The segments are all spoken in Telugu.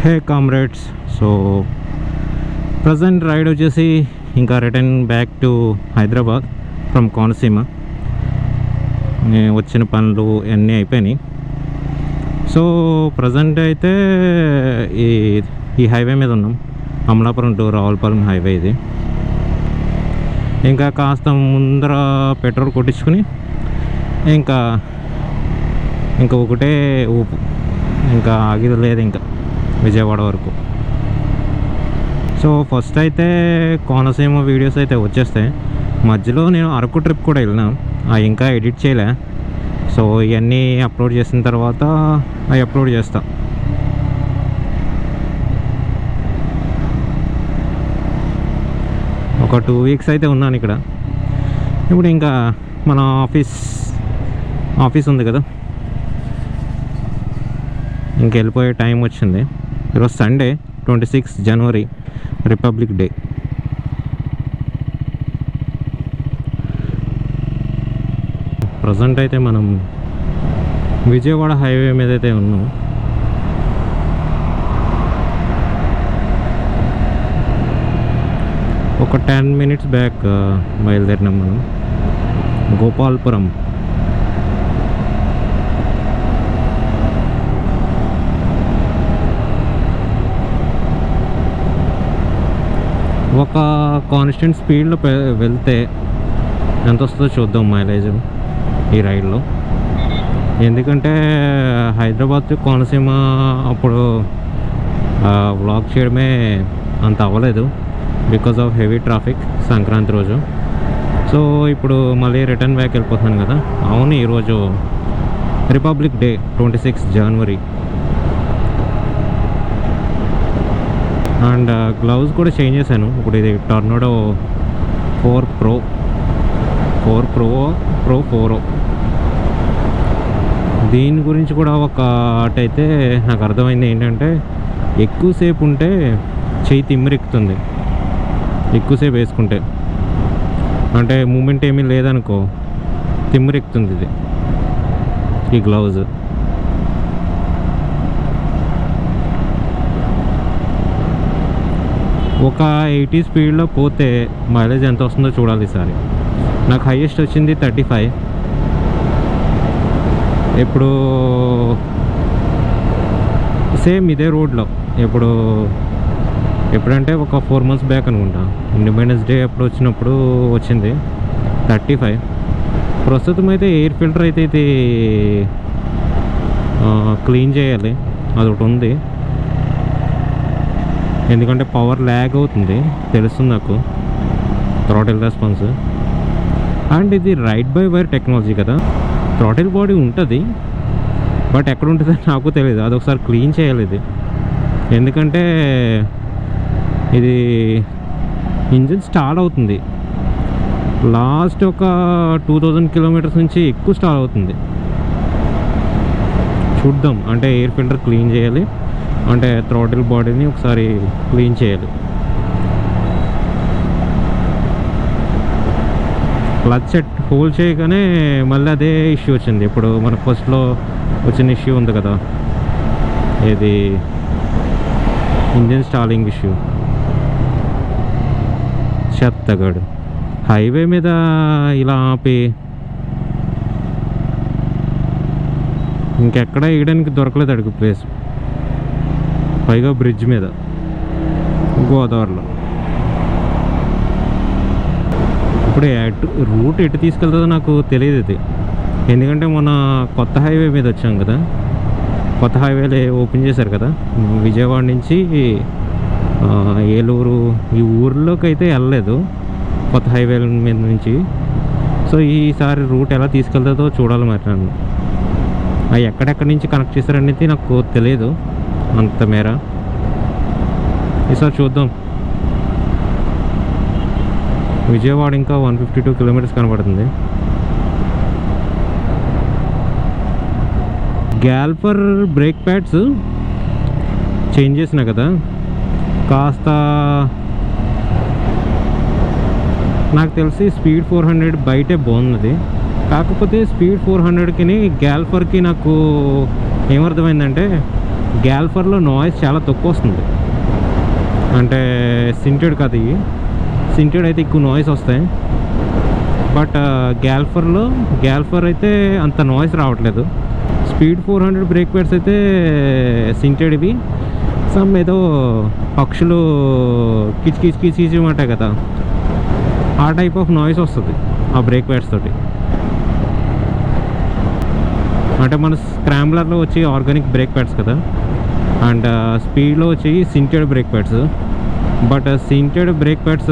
హే కామ్రేడ్స్, సో ప్రజెంట్ రైడ్ వచ్చేసి ఇంకా return back to Hyderabad from Konaseema. వచ్చిన పనులు అన్నీ అయిపోయినాయి. సో ప్రజెంట్ అయితే ఈ హైవే మీద ఉన్నాం. అమలాపురం టు రావులపాలెం హైవే ఇది. ఇంకా కాస్త ముందర పెట్రోల్ కొట్టించుకుని ఇంకా ఒకటే ఊపు, ఇంకా ఆగిది లేదు ఇంకా విజయవాడ వరకు. సో ఫస్ట్ అయితే కోనసీమ వీడియోస్ అయితే వచ్చేస్తాయి. మధ్యలో నేను అరకు ట్రిప్ కూడా వెళ్ళినా, ఇంకా ఎడిట్ చేయలే. సో ఇవన్నీ అప్లోడ్ చేసిన తర్వాత అవి అప్లోడ్ చేస్తా. ఒక 2 వీక్స్ అయితే ఉన్నాను ఇక్కడ. ఇప్పుడు ఇంకా మన ఆఫీస్ ఉంది కదా, ఇంకెళ్ళిపోయే టైం వచ్చింది. ఈరోజు సండే 26 జనవరి, రిపబ్లిక్ డే. ప్రజెంట్ అయితే మనం విజయవాడ హైవే మీద అయితే ఉన్నాం. ఒక 10 minutes బ్యాక్ బయలుదేరినాం మనం గోపాల్పురం. ఒక కాన్స్టెంట్ స్పీడ్లో వెళ్తే ఎంత వస్తుందో చూద్దాం మైలేజ్ ఈ రైడ్లో. ఎందుకంటే హైదరాబాద్ టు కోనసీమ అప్పుడు వ్లాగ్ చేయడమే అంత అవ్వలేదు because of heavy traffic Sankranti రోజు. సో ఇప్పుడు మళ్ళీ రిటర్న్ బ్యాక్ వెళ్ళిపోతున్నాను కదా. అవును, ఈరోజు republic day 26 January. And gloves కూడా చేంజ్ చేశాను. ఇప్పుడు ఇది టర్నడో 4 Pro. దీని గురించి కూడా ఒకటైతే నాకు అర్థమైంది ఏంటంటే, ఎక్కువసేపు ఉంటే చెయ్యి తిమ్మిరెక్కుతుంది. ఎక్కువసేపు వేసుకుంటే అంటే మూమెంట్ ఏమీ లేదనుకో తిమ్మిరెక్కుతుంది ఇది ఈ గ్లౌజ్. ఒక 80 స్పీడ్లో పోతే మైలేజ్ ఎంత వస్తుందో చూడాలి ఈసారి. నాకు హైయెస్ట్ వచ్చింది 35. ఇప్పుడు సేమ్ ఇదే రోడ్లో ఎప్పుడంటే ఒక 4 months బ్యాక్ అనుకుంటా, ఇండిపెండెన్స్ డే అప్పుడు వచ్చినప్పుడు వచ్చింది 35. ప్రస్తుతం అయితే ఎయిర్ ఫిల్టర్ అయితే ఇది క్లీన్ చేయాలి, అదొకటి ఉంది. ఎందుకంటే పవర్ ల్యాగ్ అవుతుంది తెలుస్తుంది నాకు, థ్రాటిల్ రెస్పాన్స్. అండ్ ఇది రైడ్ బై వైర్ టెక్నాలజీ కదా, థ్రాటిల్ బాడీ ఉంటుంది బట్ ఎక్కడ ఉంటుందో నాకు తెలియదు. అదొకసారి క్లీన్ చేయాలి ఇది. ఎందుకంటే ఇది ఇంజిన్ స్టాల్ అవుతుంది లాస్ట్ ఒక 2000 kilometers నుంచి ఎక్కువ స్టాల్ అవుతుంది. చూద్దాం, అంటే ఎయిర్ ఫిల్టర్ క్లీన్ చేయాలి, అంటే థ్రాటిల్ బాడీని ఒకసారి క్లీన్ చేయాలి. క్లచ్ సెట్ హోల్డ్ చేయగానే మళ్ళీ అదే ఇష్యూ వచ్చింది. ఇప్పుడు మనకు ఫస్ట్లో వచ్చిన ఇష్యూ ఉంది కదా, ఇది ఇంజిన్ స్టాలింగ్ ఇష్యూ. చెత్తగాడు హైవే మీద ఇలా ఆపి ఇంకెక్కడ వేయడానికి దొరకలేదు అడుగు ప్లేస్, పైగా బ్రిడ్జ్ మీద గోదావరిలో. ఇప్పుడు రూట్ ఎటు తీసుకెళ్తుందో నాకు తెలియదు ఇది. ఎందుకంటే మొన్న కొత్త హైవే మీద వచ్చాం కదా, కొత్త హైవేలో ఓపెన్ చేశారు కదా, విజయవాడ నుంచి ఏలూరు ఈ ఊర్లోకి అయితే వెళ్ళలేదు కొత్త హైవే మీద నుంచి. సో ఈసారి రూట్ ఎలా తీసుకెళ్తుందో చూడాలి. మరి నన్ను అవి ఎక్కడెక్కడి నుంచి కనెక్ట్ చేశారనేది నాకు తెలియదు అంత మేర. ఈసారి చూద్దాం. విజయవాడ ఇంకా 152 kilometers కనబడుతుంది. గ్యాల్పర్ బ్రేక్ ప్యాడ్స్ చేంజ్ చేసినా కదా, కాస్త నాకు తెలిసి స్పీడ్ 400 బయటే బాగున్నది. కాకపోతే స్పీడ్ 400కి గ్యాల్ఫర్కి నాకు ఏమర్థమైందంటే గ్యాల్ఫర్లో నాయిస్ చాలా తక్కువ వస్తుంది. అంటే సింటెడ్ కాదు ఇవి, సింటెడ్ అయితే ఎక్కువ నాయిస్ వస్తాయి. బట్ గ్యాల్ఫర్ అయితే అంత నాయిస్ రావట్లేదు. స్పీడ్ 400 బ్రేక్ ప్యాడ్స్ అయితే సింటెడ్ ఇవి సమ్ ఏదో పక్షులు కిచ్ ఉంటాయి కదా, ఆ టైప్ ఆఫ్ నాయిస్ వస్తుంది ఆ బ్రేక్ ప్యాడ్స్ తోటి. అంటే మన స్క్రాంబ్లర్లో వచ్చి ఆర్గానిక్ బ్రేక్ ప్యాడ్స్ కదా, అండ్ స్పీడ్లో వచ్చి sintered brake pads. But sintered brake pads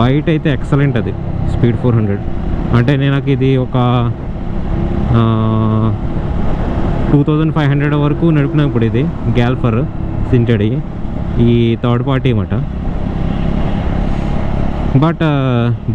బయట అయితే ఎక్సలెంట్ అది స్పీడ్ 400. అంటే నాకు ఇది ఒక 2500 వరకు నడిపినప్పుడు ఇది గ్యాల్ఫర్ సింటెడ్ ఈ థర్డ్ పార్టీ అన్నమాట. బట్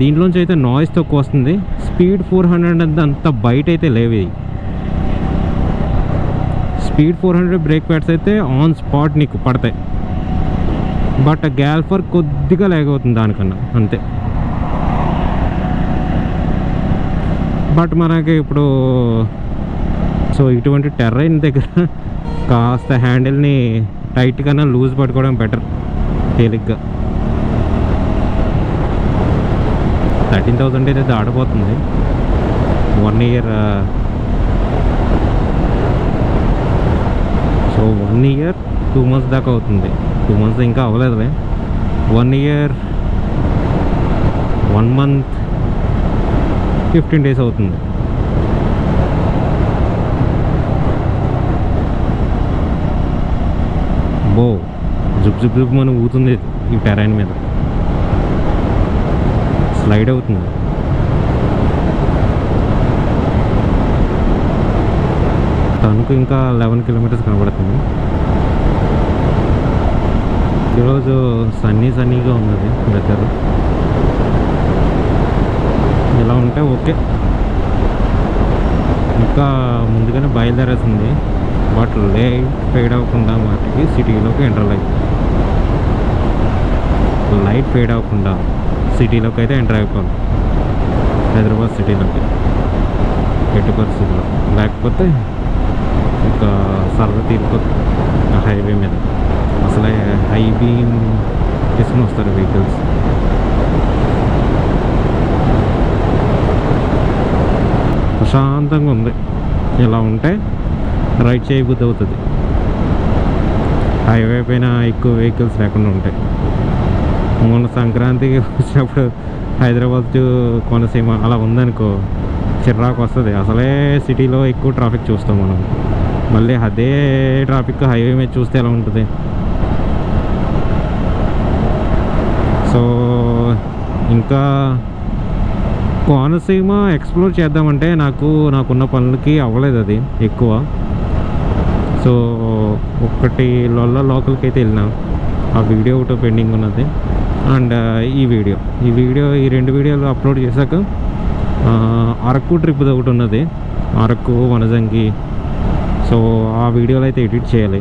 దీంట్లోంచి అయితే నాయిస్ తక్కువ వస్తుంది. స్పీడ్ 400 అంత బయట అయితే లేవు ఇది. స్పీడ్ 400 బ్రేక్ ప్యాడ్స్ అయితే ఆన్ స్పాట్ నీకు పడతాయి. బట్ గ్యాల్ఫర్ కొద్దిగా లాగ్ అవుతుంది దానికన్నా, అంతే. బట్ మనకి ఇప్పుడు సో ఇటువంటి టెర్రైన్ దగ్గర కాస్త హ్యాండిల్ని టైట్ కన్నా లూజ్ పట్టుకోవడం బెటర్, తేలిగ్గా. 13,000 అయితే దాడిపోతుంది 1 ఇయర్. సో 1 ఇయర్ 2 months దాకా అవుతుంది. 2 months ఇంకా అవ్వలేదులే. 1 ఇయర్ 1 month 15 days అవుతుంది. బో జుప్ మనం ఊతుంది ఈ టెరైన్ మీద, స్లైడ్ అవుతుంది. తణుకు ఇంకా 11 kilometers కనబడుతుంది. ఈరోజు సన్నీగా ఉన్నది వెదర్. ఇలా ఉంటే ఓకే. ఇంకా ముందుగానే బయలుదేరేసింది. బట్ లైట్ ఫేడ్ అవ్వకుండా వాటికి సిటీలోకి ఎంటర్ అయ్యింది. లైట్ ఫేడ్ అవ్వకుండా సిటీలోకి అయితే ఎంటర్ అయిపోవాలి, హైదరాబాద్ సిటీలోకి ఎట్టి పరిస్థితుల్లో. లేకపోతే ఇంకా సర్వ తీరిపోతుంది హైవే మీద. అసలే హై బీమ్ తీసుకుని వస్తారు వెహికల్స్. ప్రశాంతంగా ఉంది. ఇలా ఉంటే రైడ్ చేయబుద్ధి అవుతుంది. హైవే పైన ఎక్కువ వెహికల్స్ లేకుండా ఉంటాయి. మొన్న సంక్రాంతికి వచ్చినప్పుడు హైదరాబాద్ టు కోనసీమ అలా ఉందనుకో, చిరాకు వస్తుంది. అసలే సిటీలో ఎక్కువ ట్రాఫిక్ చూస్తాం మనం, మళ్ళీ అదే ట్రాఫిక్ హైవే మీద చూస్తే ఎలా ఉంటుంది. సో ఇంకా కోనసీమ ఎక్స్ప్లోర్ చేద్దామంటే నాకున్న పనులకి అవ్వలేదు అది ఎక్కువ. సో ఒక్కటి లోకల్కి అయితే వెళ్ళినా, ఆ వీడియో ఒకటి పెండింగ్ ఉన్నది. అండ్ ఈ రెండు వీడియోలు అప్లోడ్ చేశాక అరకు ట్రిప్ ఒకటి ఉన్నది, అరకు వనజంగి. సో ఆ వీడియోలు అయితే ఎడిట్ చేయాలి.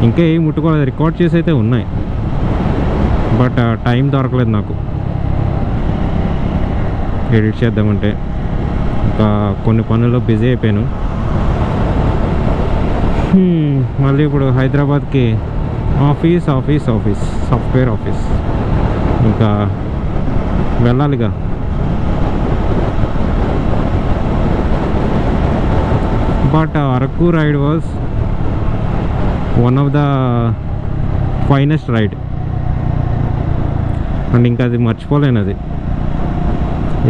ఇంకా ఏం ముట్టుకోలేదు. రికార్డ్ చేసి అయితే ఉన్నాయి, బట్ టైం దొరకలేదు నాకు ఎడిట్ చేద్దామంటే. ఇంకా కొన్ని పనుల్లో బిజీ అయిపోయాను. మళ్ళీ ఇప్పుడు హైదరాబాద్కి ఆఫీస్ సాఫ్ట్వేర్ ఆఫీస్ ఇంకా వెళ్ళాలిగా. But Araku ride was one of the finest ride. And ఇంకా అది మర్చిపోలేను. అది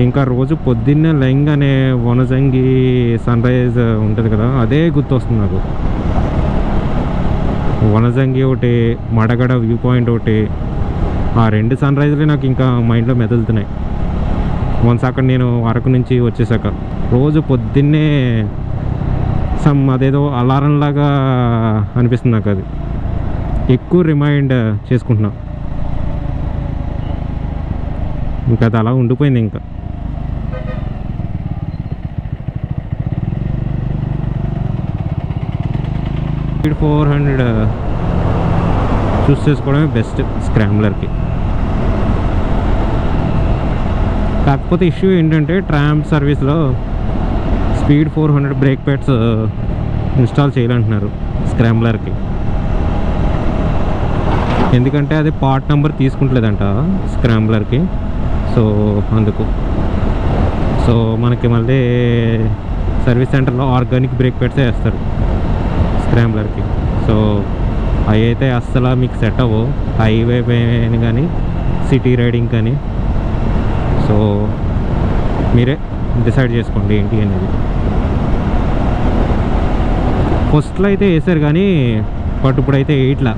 ఇంకా రోజు పొద్దున్నే లెంగానే వనజంగి సన్ రైజ్ ఉంటుంది కదా, అదే గుర్తొస్తుంది నాకు. వనజంగి ఒకటి, మడగడ వ్యూ పాయింట్ ఒకటి, ఆ 2 సన్ రైజ్లే నాకు ఇంకా మైండ్లో మెదులుతున్నాయి. వన్స్ అక్కడ నేను అరకు నుంచి వచ్చేసాక రోజు పొద్దున్నే అదేదో అలారం లాగా అనిపిస్తుంది నాకు. అది ఎక్కువ రిమైండ్ చేసుకుంటున్నా. ఇంకా అది అలా ఉండిపోయింది. ఇంకా స్పీడ్ 400 చూస్ చేసుకోవడమే బెస్ట్ స్క్రాంబ్లర్కి. కాకపోతే ఇష్యూ ఏంటంటే ట్రామ్ సర్వీస్లో స్పీడ్ 400 బ్రేక్ ప్యాడ్స్ ఇన్స్టాల్ చేయాలంటున్నారు స్క్రాంబ్లర్కి. ఎందుకంటే అది పార్ట్ నెంబర్ తీసుకుంటలేదంట స్క్రాంబ్లర్కి. సో అందుకు సో మనకి మళ్ళీ సర్వీస్ సెంటర్లో ఆర్గానిక్ బ్రేక్ పెడితే వేస్తారు స్క్రాంబ్లర్కి. సో అవి అయితే అస్సలు మీకు సెట్ అవ్వవు హైవే పైన కానీ సిటీ రైడింగ్ కానీ. సో మీరే డిసైడ్ చేసుకోండి ఏంటి అనేది. ఫస్ట్లో అయితే వేసారు కానీ బట్ ఇప్పుడైతే ఎయిట్లా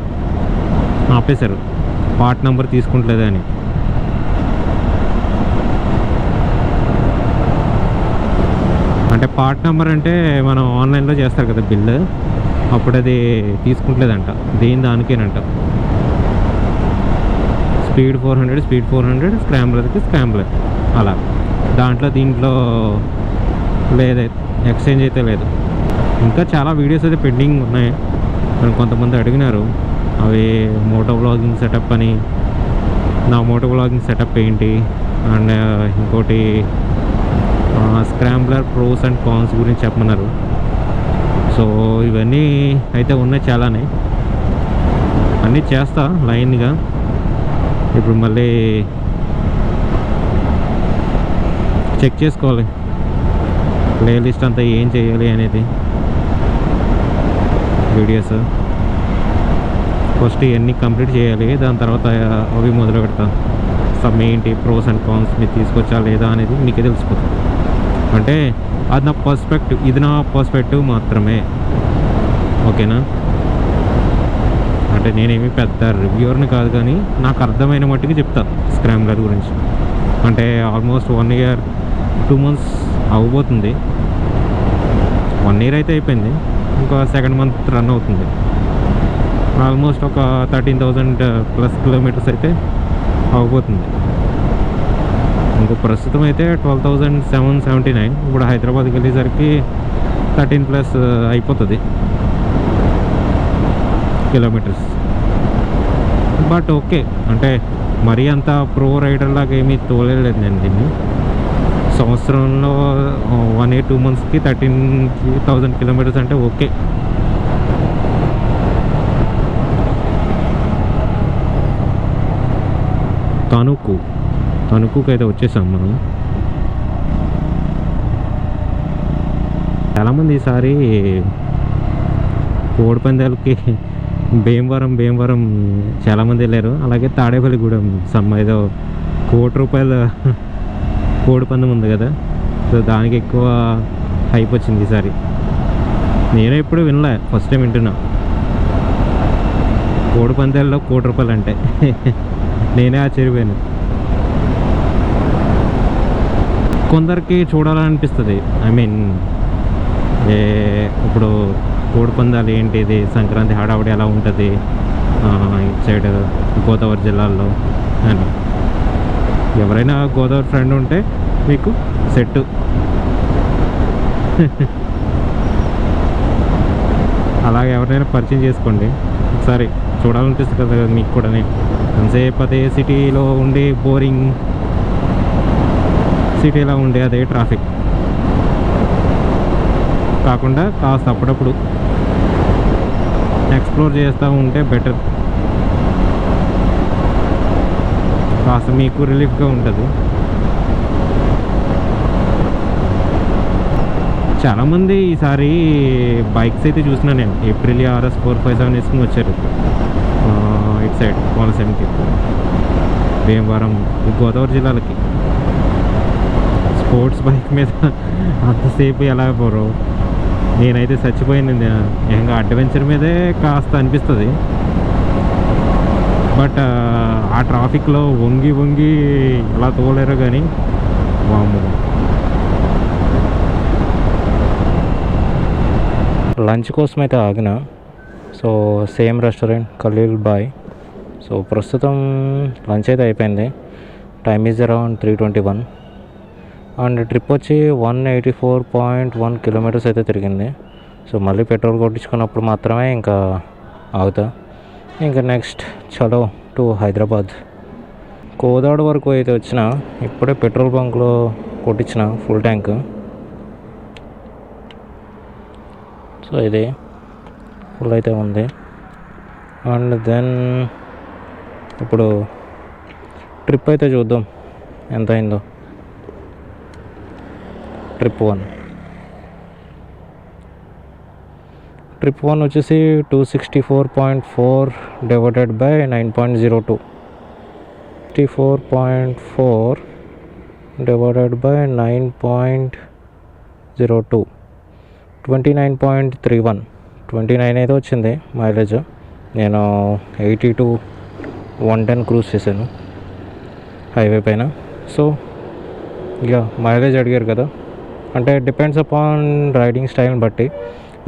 ఆపేశారు పార్ట్ నెంబర్ తీసుకుంటలేదని. అంటే పార్ట్ నెంబర్ అంటే మనం ఆన్లైన్లో చేస్తారు కదా బిల్లు, అప్పుడు అది తీసుకుంటలేదంట. దానికేనంట స్పీడ్ 400 స్క్రాంబ్లర్కి స్క్రాంబ్లర్ అలా. దీంట్లో లేదే ఎక్స్చేంజ్ అయితే లేదు. ఇంకా చాలా వీడియోస్ అయితే పెండింగ్ ఉన్నాయి. కొంతమంది అడిగినారు అవి మోటో వ్లాగింగ్ సెటప్ అని. నా మోటో వ్లాగింగ్ సెటప్ ఏంటి అండ్ ఇంకోటి స్క్రాంబ్లర్ ప్రోస్ అండ్ కాన్స్ గురించి చెప్పమన్నారు. సో ఇవన్నీ అయితే ఉన్నాయి చాలానే, అన్నీ చేస్తా లైన్గా. ఇప్పుడు మళ్ళీ చెక్ చేసుకోవాలి ప్లేలిస్ట్ అంతా ఏం చేయాలి అనేది. వీడియోస్ ఫస్ట్ ఇవన్నీ కంప్లీట్ చేయాలి, దాని తర్వాత అవి మొదలు పెడతాను. సమ్ ఏంటి ప్రోస్ అండ్ కాన్స్ మీరు తీసుకొచ్చా లేదా అనేది మీకే తెలిసిపోతుంది. అంటే అది నా పర్స్పెక్టివ్, ఇది నా పర్స్పెక్టివ్ మాత్రమే, ఓకేనా. అంటే నేనేమి పెద్ద రివ్యూవర్ని కాదు కానీ నాకు అర్థమైన మట్టుకు చెప్తాను స్క్రాంబ్లర్ గురించి. అంటే ఆల్మోస్ట్ 1 year 2 months అవ్వబోతుంది. 1 year అయితే అయిపోయింది, ఇంకా 2nd month రన్ అవుతుంది. ఆల్మోస్ట్ ఒక 13,000+ కిలోమీటర్స్ అయితే అవ్వబోతుంది. ఇంకో ప్రస్తుతం అయితే 12,779. ఇప్పుడు హైదరాబాద్కి వెళ్ళేసరికి 13+ అయిపోతుంది కిలోమీటర్స్. బట్ ఓకే, అంటే మరీ అంత ప్రో రైడర్ లాగా ఏమీ తోలేదు నేను దీన్ని. సంవత్సరంలో 1 year 2 monthsకి 13,000 కిలోమీటర్స్ అంటే ఓకే. తణుకుకి అయితే వచ్చేసాం మనం. చాలామంది ఈసారి కోడిపందాలకి భీమవరం చాలామంది వెళ్ళారు. అలాగే తాడేపల్లిగూడెం ఏదో ₹1,00,00,000 కోడిపందం ఉంది కదా, సో దానికి ఎక్కువ హైప్ వచ్చింది ఈసారి. నేను ఎప్పుడు వినలే, ఫస్ట్ టైం వింటున్నా కోడిపందాల్లో ₹1,00,00,000 అంటే. నేనే ఆశ్చర్యపోయాను. కొందరికి చూడాలనిపిస్తుంది. ఐ మీన్ ఇప్పుడు కోడిపందాలు ఏంటిది, సంక్రాంతి హడావుడి ఎలా ఉంటుంది ఇటు సైడ్ గోదావరి జిల్లాల్లో అని. ఎవరైనా గోదావరి ఫ్రెండ్ ఉంటే మీకు సెట్టు. అలాగే ఎవరైనా పరిచయం చేసుకోండి ఒకసారి, చూడాలనిపిస్తుంది కదా మీకు కూడా. అంతసేపు అదే సిటీలో ఉండి బోరింగ్, సిటీలో ఉండే అదే ట్రాఫిక్ కాకుండా కాస్త అప్పుడప్పుడు ఎక్స్ప్లోర్ చేస్తూ ఉంటే బెటర్. కాస్త మీకు రిలీఫ్గా ఉంటుంది. చాలామంది ఈసారి బైక్స్ అయితే చూసినా నేను. ఏప్రిల్ RS 457 వేసుకుని వచ్చారు ఇటు సైడ్ కోనసీమకి, భీమవరం, గోదావరి జిల్లాలకి. స్పోర్ట్స్ బైక్ మీద అంతసేపు ఎలా పోరు. నేనైతే చచ్చిపోయింది. ఇంకా అడ్వెంచర్ మీదే కాస్త అనిపిస్తుంది. బట్ ఆ ట్రాఫిక్లో వంగి ఇలా తోలేరు కానీ వాము. లంచ్ కోసం అయితే ఆగిన. So same restaurant Khalil Bhai. So ప్రస్తుతం లంచ్ అయితే అయిపోయింది. Time is around 3:21 and trip వచ్చి 184.1 kilometers అయితే తిరిగింది. సో మళ్ళీ పెట్రోల్ కొట్టించుకున్నప్పుడు మాత్రమే ఇంకా ఆగుతా. ఇంకా నెక్స్ట్ చలో టు హైదరాబాద్. కోదాడ వరకు అయితే వచ్చిన. ఇప్పుడే పెట్రోల్ బంక్లో కొట్టించిన ఫుల్ ట్యాంక్. సో ఇది ఫుల్ అయితే ఉంది. అండ్ దెన్ ఇప్పుడు ట్రిప్ అయితే చూద్దాం ఎంత అయిందో. ట్రిప్ 1 వచ్చేసి 264.4 డివైడెడ్ బై 9.02. 64.4 divided by 9.02 29.31. 29 అయితే వచ్చింది మైలేజ్. నేను 80 to 110 క్రూజ్ చేశాను హైవే పైన. సో ఇక మైలేజ్ అడిగారు కదా, అంటే డిపెండ్స్ అపాన్ రైడింగ్ స్టైల్ని బట్టి,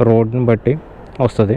రోడ్ని బట్టి వస్తుంది.